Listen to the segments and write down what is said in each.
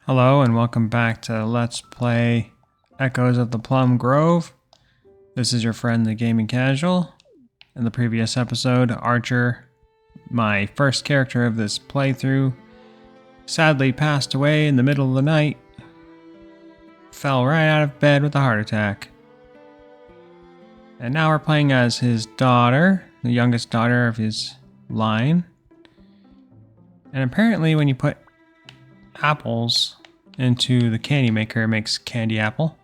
Hello and welcome back to Let's Play Echoes of the Plum Grove. This is your friend the Gaming Casual. In the previous episode, Archer, my first character of this playthrough, sadly passed away in the middle of the night. Fell right out of bed with a heart attack. And now we're playing as his daughter, the youngest daughter of his line. And apparently when you put apples into the candy maker, it makes candy apple.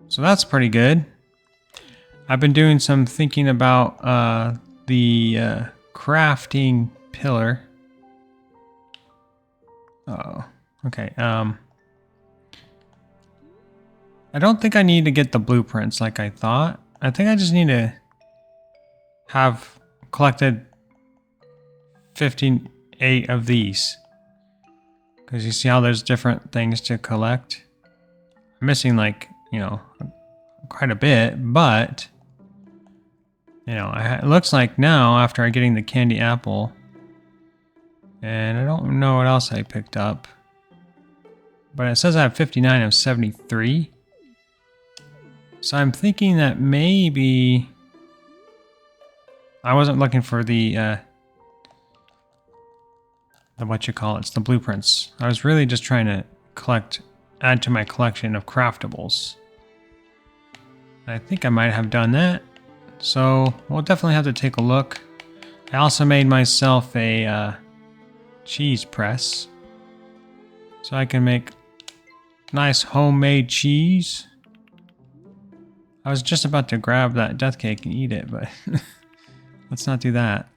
So that's pretty good. I've been doing some thinking about the crafting pillar. Oh, okay. I don't think I need to get the blueprints like I thought. I think I just need to have collected 58 of these. Because you see how there's different things to collect. I'm missing quite a bit, but it looks like now after getting the candy apple, and I don't know what else I picked up, but it says I have 59 of 73. So I'm thinking that maybe I wasn't looking for the it's the blueprints. I was really just trying to add to my collection of craftables. I think I might have done that. So we'll definitely have to take a look. I also made myself a cheese press. So I can make nice homemade cheese. I was just about to grab that death cake and eat it, but let's not do that.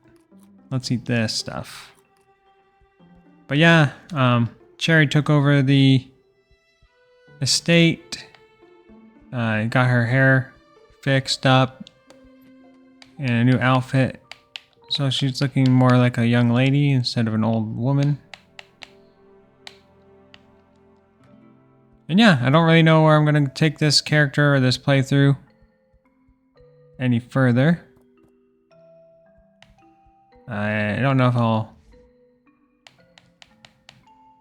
Let's eat this stuff. But yeah, Cherry took over the estate, got her hair fixed up and a new outfit. So she's looking more like a young lady instead of an old woman. And yeah, I don't really know where I'm going to take this character or this playthrough any further. I don't know if I'll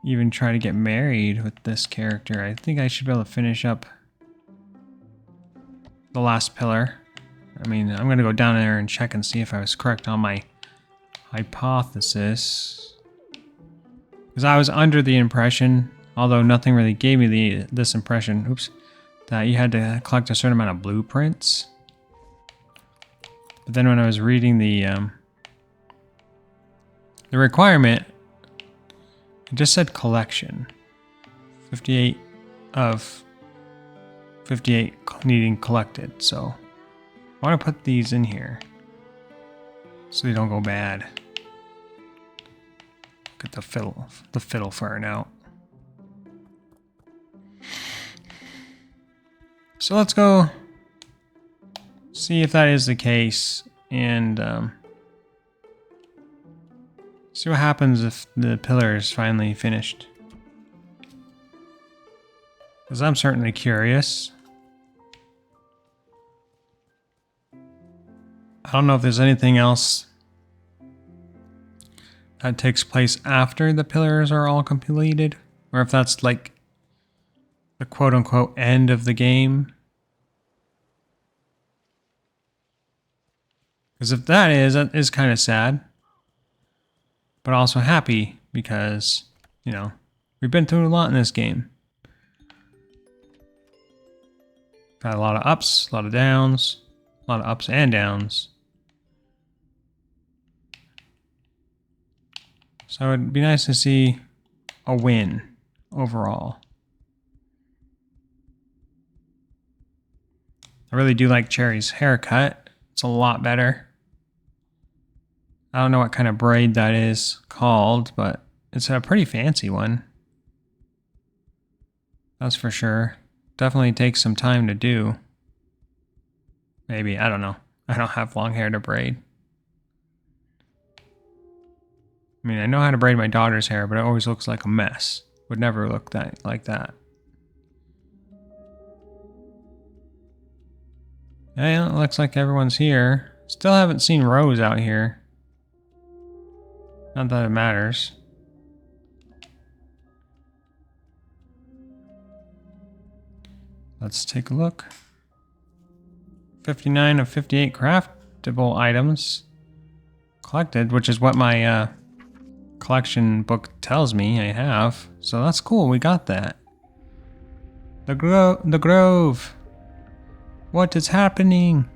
even try to get married with this character. I think I should be able to finish up the last pillar. I mean, I'm going to go down there and check and see if I was correct on my hypothesis. Because I was under the impression, although nothing really gave me this impression, that you had to collect a certain amount of blueprints. But then when I was reading the requirement, it just said collection. 58 of 58 needing collected. So I want to put these in here so they don't go bad. Get the fiddle firing out. So let's go see if that is the case and see what happens if the pillar is finally finished. Because I'm certainly curious. I don't know if there's anything else that takes place after the pillars are all completed. Or if that's like the quote-unquote end of the game. Because if that is kind of sad. But also happy because, we've been through a lot in this game. Got a lot of ups, a lot of downs, a lot of ups and downs. So it'd be nice to see a win overall. I really do like Cherry's haircut. It's a lot better. I don't know what kind of braid that is called, but it's a pretty fancy one. That's for sure. Definitely takes some time to do. Maybe, I don't know. I don't have long hair to braid. I mean, I know how to braid my daughter's hair, but it always looks like a mess. Would never look like that. Yeah, it looks like everyone's here. Still haven't seen Rose out here. Not that it matters. Let's take a look. 59 of 58 craftable items collected, which is what my collection book tells me I have. So that's cool, we got that. The Grove. What is happening?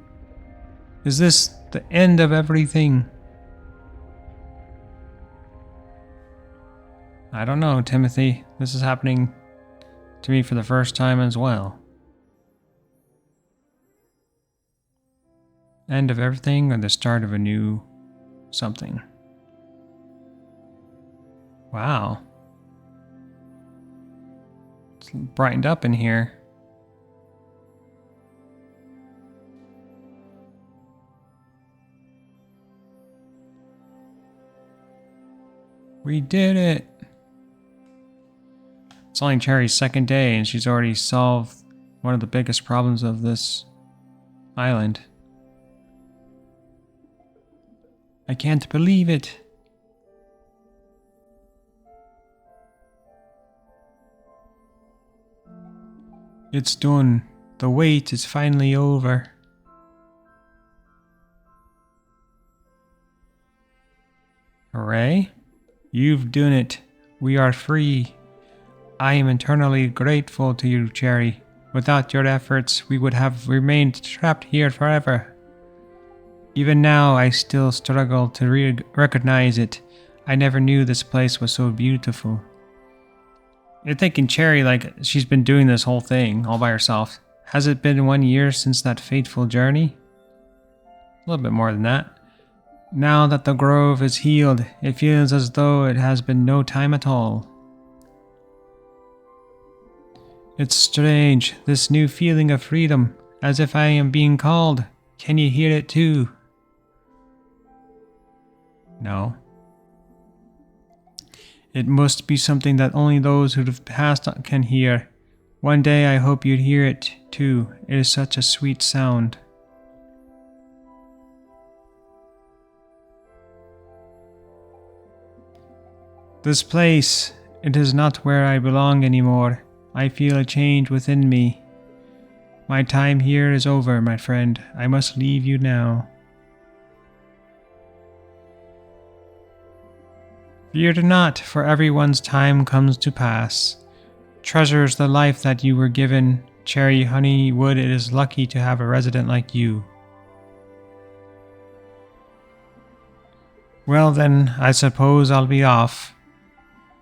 Is this the end of everything? I don't know, Timothy. This is happening to me for the first time as well. End of everything or the start of a new something? Wow. It's brightened up in here. We did it! It's only Cherry's second day and she's already solved one of the biggest problems of this island. I can't believe it. It's done. The wait is finally over. Hooray. You've done it. We are free. I am eternally grateful to you, Cherry. Without your efforts, we would have remained trapped here forever. Even now, I still struggle to recognize it. I never knew this place was so beautiful. You're thinking Cherry like she's been doing this whole thing all by herself. Has it been 1 year since that fateful journey? A little bit more than that. Now that the grove is healed, it feels as though it has been no time at all. It's strange, this new feeling of freedom, as if I am being called. Can you hear it too? No. It must be something that only those who have passed can hear. One day I hope you'd hear it too. It is such a sweet sound. This place, it is not where I belong anymore. I feel a change within me. My time here is over, my friend. I must leave you now. Fear not, for everyone's time comes to pass. Treasures the life that you were given. Cherry Honeywood, it is lucky to have a resident like you. Well then, I suppose I'll be off.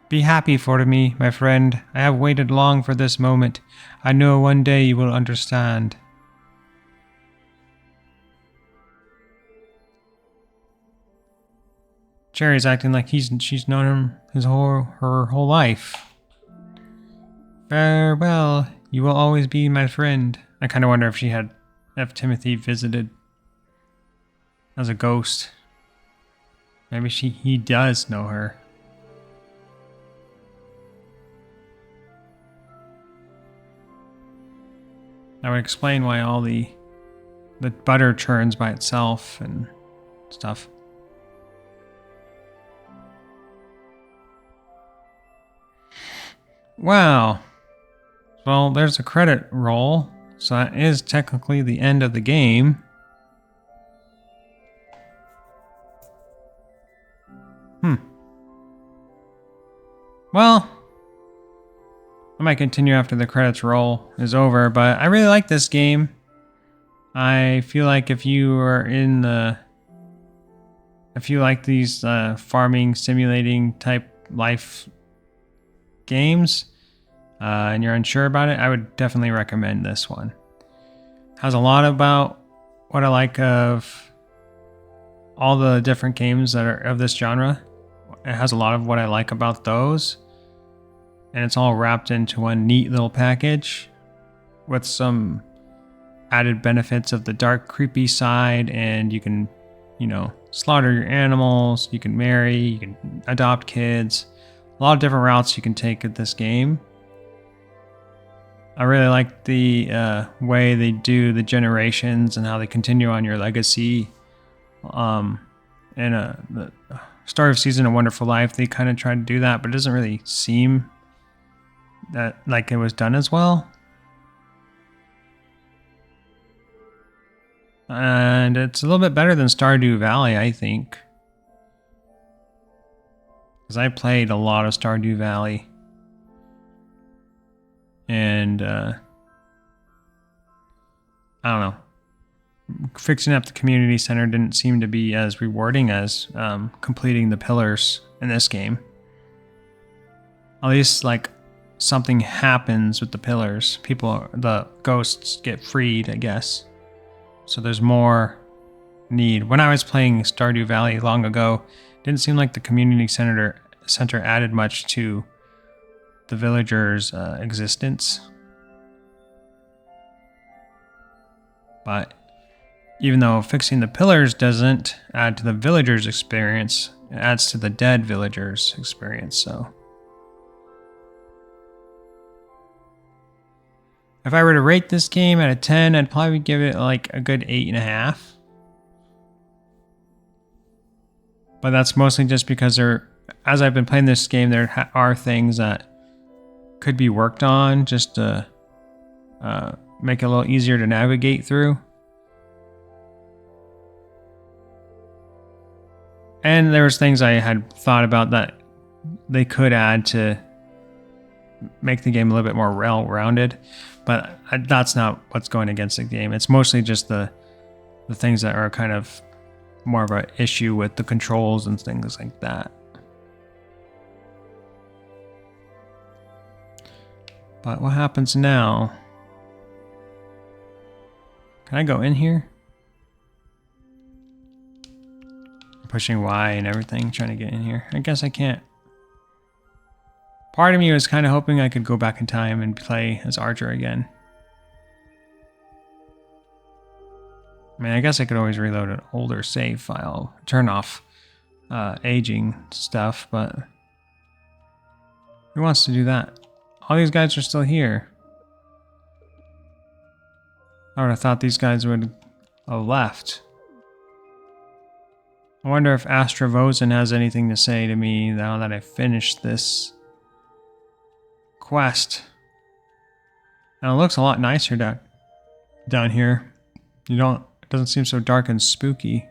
Be happy for me, my friend. I have waited long for this moment. I know one day you will understand. Cherry's acting like she's known him her whole life. Farewell. You will always be my friend. I kind of wonder if Timothy visited as a ghost. Maybe he does know her. That would explain why all the butter churns by itself and stuff. Wow. Well, there's a credit roll, so that is technically the end of the game. Well, I might continue after the credits roll is over, but I really like this game. I feel like if you like these farming simulating type life games and you're unsure about it, I would definitely recommend this one. Has a lot about what I like of all the different games that are of this genre. It has a lot of what I like about those, and it's all wrapped into one neat little package with some added benefits of the dark, creepy side, and you can, slaughter your animals, you can marry, you can adopt kids. A lot of different routes you can take at this game. I really like the way they do the generations and how they continue on your legacy. In the Story of Season, A Wonderful Life, they kind of try to do that, but it doesn't really seem that like it was done as well. And it's a little bit better than Stardew Valley, I think. Because I played a lot of Stardew Valley. And, I don't know. Fixing up the community center didn't seem to be as rewarding as completing the pillars in this game. At least, like, something happens with the pillars. The ghosts get freed, I guess. So there's more need. When I was playing Stardew Valley long ago, it didn't seem like the community center added much to the villagers' existence. But even though fixing the pillars doesn't add to the villagers' experience, it adds to the dead villagers' experience, so. If I were to rate this game out of 10, I'd probably give it like a good 8.5. But that's mostly just because as I've been playing this game, there are things that could be worked on just to make it a little easier to navigate through. And there was things I had thought about that they could add to make the game a little bit more well-rounded, but that's not what's going against the game. It's mostly just the things that are kind of more of an issue with the controls and things like that. But what happens now? Can I go in here? I'm pushing Y and everything, trying to get in here. I guess I can't. Part of me was kind of hoping I could go back in time and play as Archer again. I mean, I guess I could always reload an older save file, turn off aging stuff, but who wants to do that? All these guys are still here. I would have thought these guys would have left. I wonder if Astrovozen has anything to say to me now that I finished this quest. Now it looks a lot nicer down here. It doesn't seem so dark and spooky.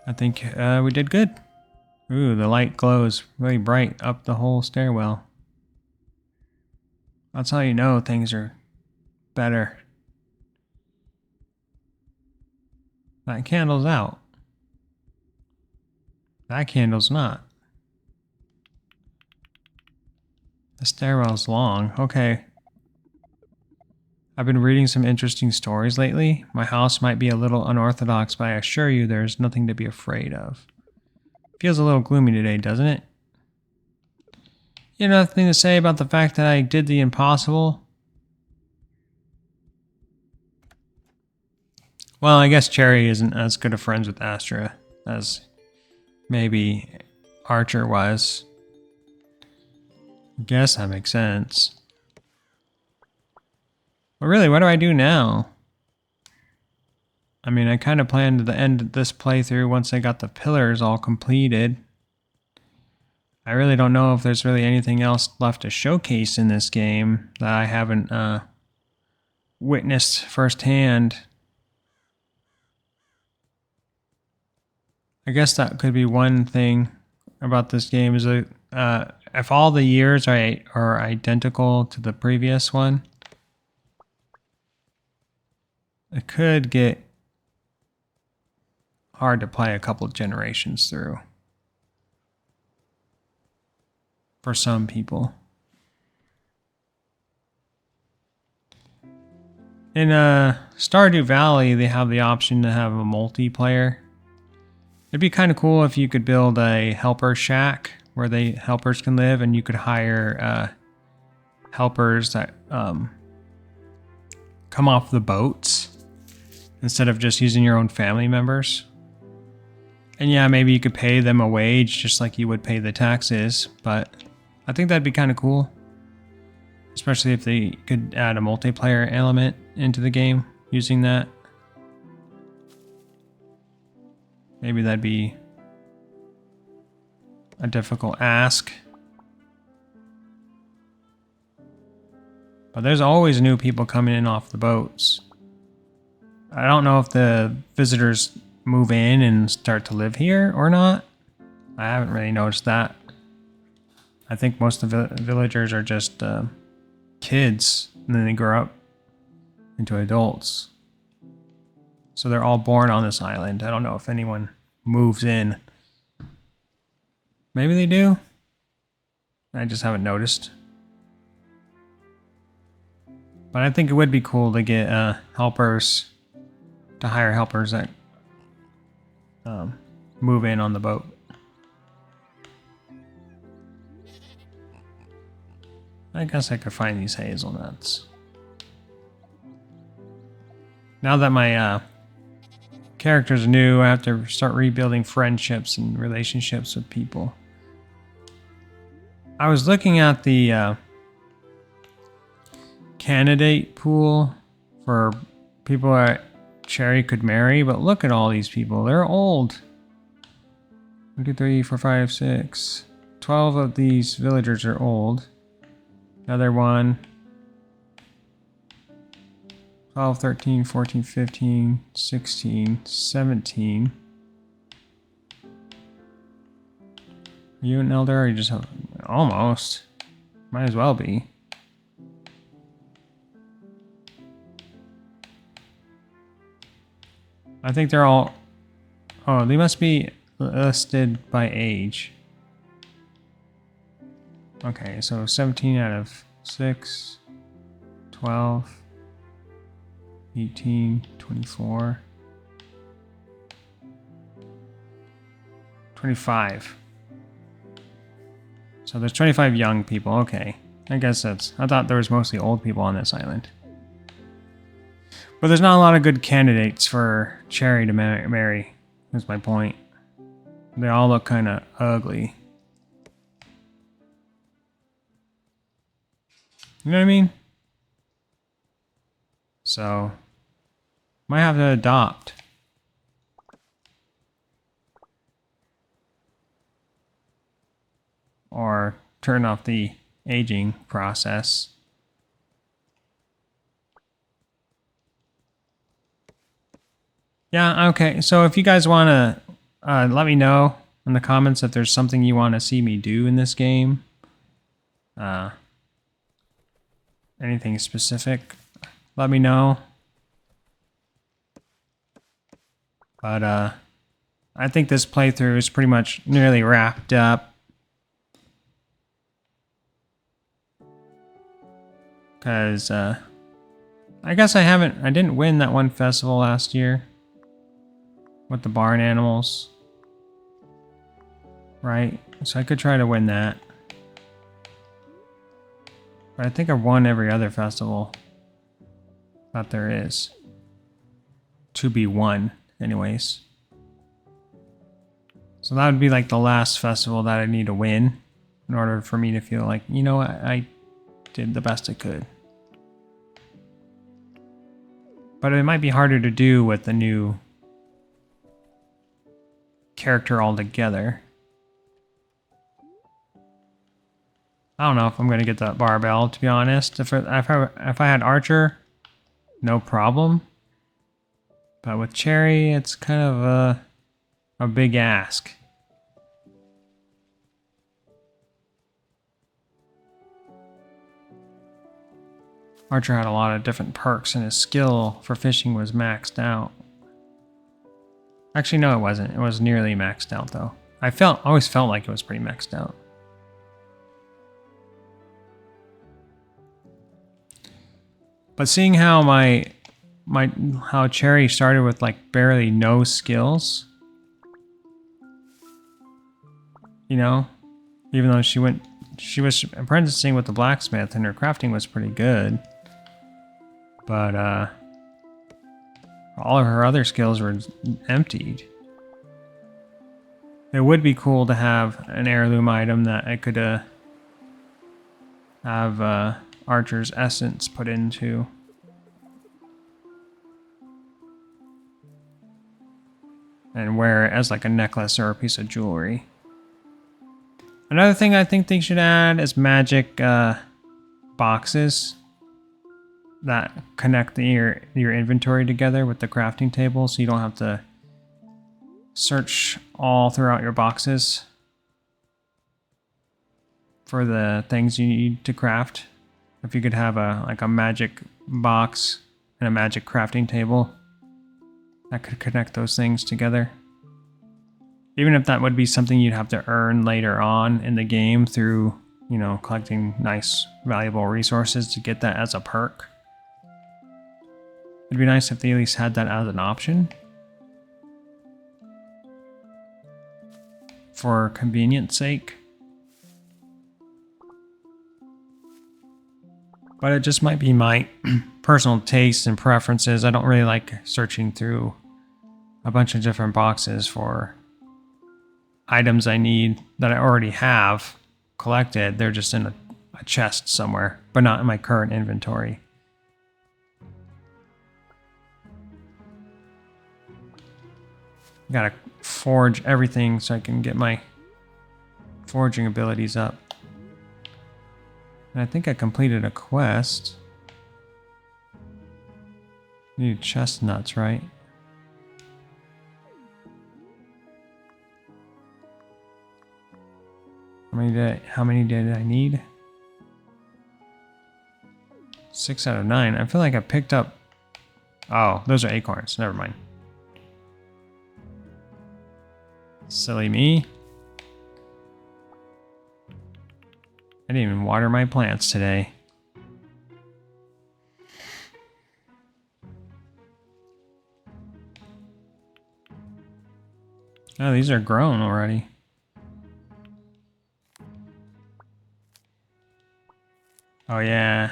I think we did good. Ooh, the light glows really bright up the whole stairwell. That's how you know things are better. That candle's out. That candle's not. The stairwell's long. Okay. I've been reading some interesting stories lately. My house might be a little unorthodox, but I assure you there's nothing to be afraid of. Feels a little gloomy today, doesn't it? You have nothing to say about the fact that I did the impossible? Well, I guess Cherry isn't as good of friends with Astra as maybe Archer was. I guess that makes sense. But really, what do I do now? I mean, I kind of planned to end this playthrough once I got the pillars all completed. I really don't know if there's really anything else left to showcase in this game that I haven't witnessed firsthand. I guess that could be one thing about this game is that if all the years are identical to the previous one, it could get hard to play a couple generations through for some people. In Stardew Valley, they have the option to have a multiplayer. It'd be kind of cool if you could build a helper shack where helpers can live, and you could hire helpers that come off the boats instead of just using your own family members. And yeah, maybe you could pay them a wage just like you would pay the taxes, but I think that'd be kind of cool. Especially if they could add a multiplayer element into the game using that. Maybe that'd be a difficult ask. But there's always new people coming in off the boats. I don't know if the visitors move in and start to live here or not. I haven't really noticed that. I think most of the villagers are just kids, and then they grow up into adults. So they're all born on this island. I don't know if anyone moves in. Maybe they do. I just haven't noticed. But I think it would be cool to get helpers, to hire helpers that move in on the boat. I guess I could find these hazelnuts. Now that my character's new, I have to start rebuilding friendships and relationships with people. I was looking at the candidate pool for people that Cherry could marry, but look at all these people. They're old. 1, 2, 3, 4, 5, 6. 12 of these villagers are old. Another one. 12, 13, 14, 15, 16, 17. Are you an elder or you just have... Almost. Might as well be. I think they're all... Oh, they must be listed by age. Okay, so 17 out of 6, 12, 18, 24, 25. So there's 25 young people, okay. I guess that's... I thought there was mostly old people on this island. But there's not a lot of good candidates for Cherry to marry, is my point. They all look kind of ugly. You know what I mean? So, might have to adopt. Or turn off the aging process. Yeah, okay. So if you guys want to let me know in the comments if there's something you want to see me do in this game. Anything specific, let me know. But I think this playthrough is pretty much nearly wrapped up. Because I guess I didn't win that one festival last year. With the barn animals. Right? So I could try to win that. But I think I've won every other festival that there is. To be won, anyways. So that would be like the last festival that I need to win in order for me to feel like, you know what, I did the best I could. But it might be harder to do with the new character altogether. I don't know if I'm going to get that barbell, to be honest. If I had Archer, no problem. But with Cherry, it's kind of a big ask. Archer had a lot of different perks, and his skill for fishing was maxed out. Actually, no, it wasn't. It was nearly maxed out, though. I always felt like it was pretty maxed out. But seeing how how Cherry started with like barely no skills, you know, even though she was apprenticing with the blacksmith and her crafting was pretty good, but all of her other skills were emptied. It would be cool to have an heirloom item that I could have Archer's essence put into. And wear it as like a necklace or a piece of jewelry. Another thing I think they should add is magic boxes. that connect your inventory together with the crafting table, so you don't have to search all throughout your boxes for the things you need to craft. If you could have a magic box and a magic crafting table that could connect those things together. Even if that would be something you'd have to earn later on in the game through, you know, collecting nice, valuable resources to get that as a perk. It'd be nice if they at least had that as an option. For convenience sake. But it just might be my personal tastes and preferences. I don't really like searching through a bunch of different boxes for items I need that I already have collected. They're just in a chest somewhere, but not in my current inventory. Gotta forge everything so I can get my forging abilities up. And I think I completed a quest. Need chestnuts, right? How many did I need? 6 out of 9. I feel like I picked up... Oh, those are acorns. Never mind. Silly me. I didn't even water my plants today. Oh, these are grown already. Oh yeah.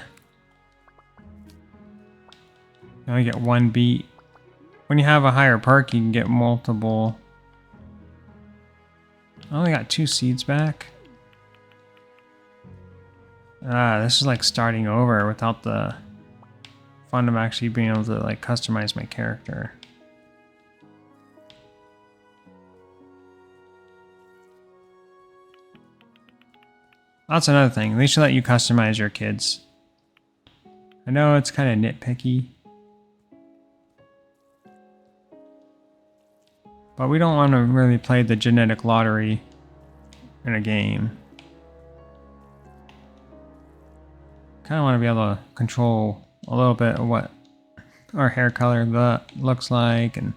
You only get one beet. When you have a higher perk, you can get multiple. I only got 2 seeds back. This is like starting over without the fun of actually being able to like customize my character. That's another thing. They should let you customize your kids. I know it's kind of nitpicky. But we don't want to really play the genetic lottery in a game. Kind of want to be able to control a little bit of what our hair color looks like, and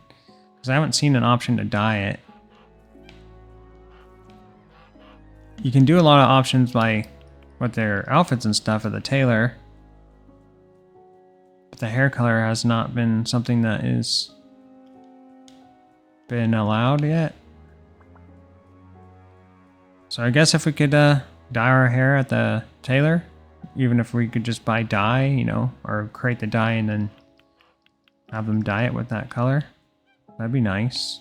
because I haven't seen an option to dye it. You can do a lot of options by with their outfits and stuff at the tailor, but the hair color has not been something that is been allowed yet. So I guess if we could dye our hair at the tailor, even if we could just buy dye, you know, or create the dye and then have them dye it with that color, that'd be nice.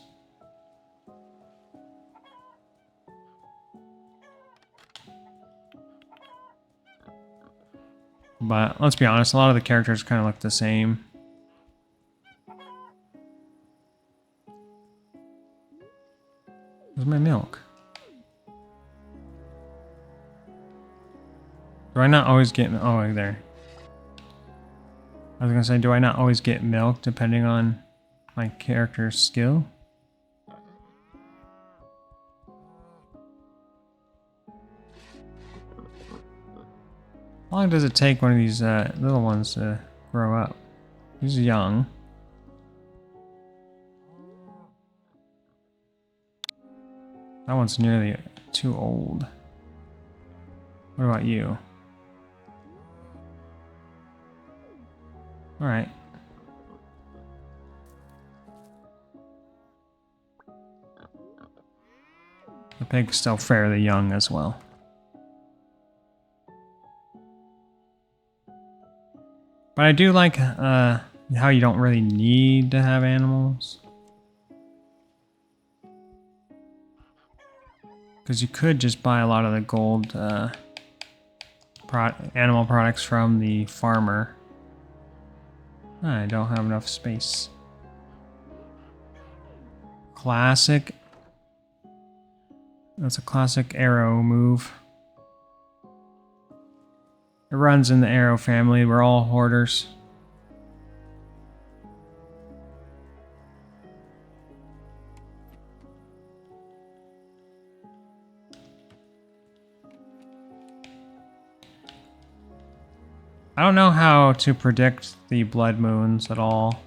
But let's be honest, a lot of the characters kind of look the same. Where's my milk? Do I not always get... Oh, there. I was gonna say, do I not always get milk depending on my character's skill? How long does it take one of these little ones to grow up? He's young. That one's nearly too old. What about you? Alright. The pig's still fairly young as well. But I do like how you don't really need to have animals. Because you could just buy a lot of the gold animal products from the farmer. I don't have enough space. Classic. That's a classic arrow move. It runs in the arrow family. We're all hoarders. I don't know how to predict the blood moons at all.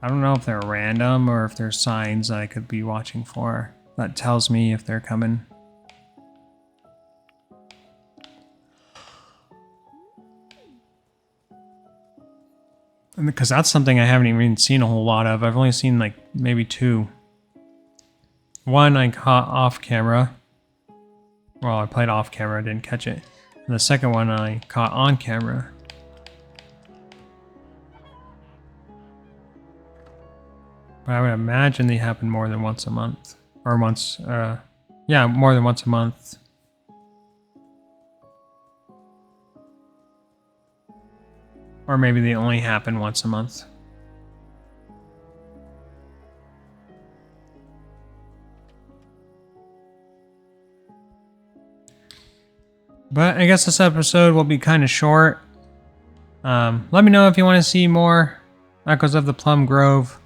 I don't know if they're random or if there's signs that I could be watching for that tells me if they're coming. And because that's something I haven't even seen a whole lot of. I've only seen like maybe 2. One I caught off camera. Well, I played off camera, didn't catch it. And the second one I caught on camera. But I would imagine they happen more than once a month. Or once, yeah, more than once a month. Or maybe they only happen once a month. But I guess this episode will be kind of short. Let me know if you want to see more Echoes of the Plum Grove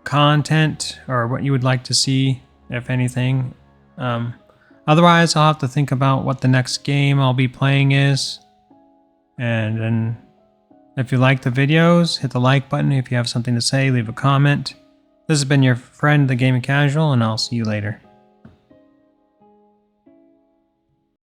content, or what you would like to see, if anything. Otherwise, I'll have to think about what the next game I'll be playing is. And then, if you like the videos, hit the like button. If you have something to say, leave a comment. This has been your friend, the Gaming Casual, and I'll see you later.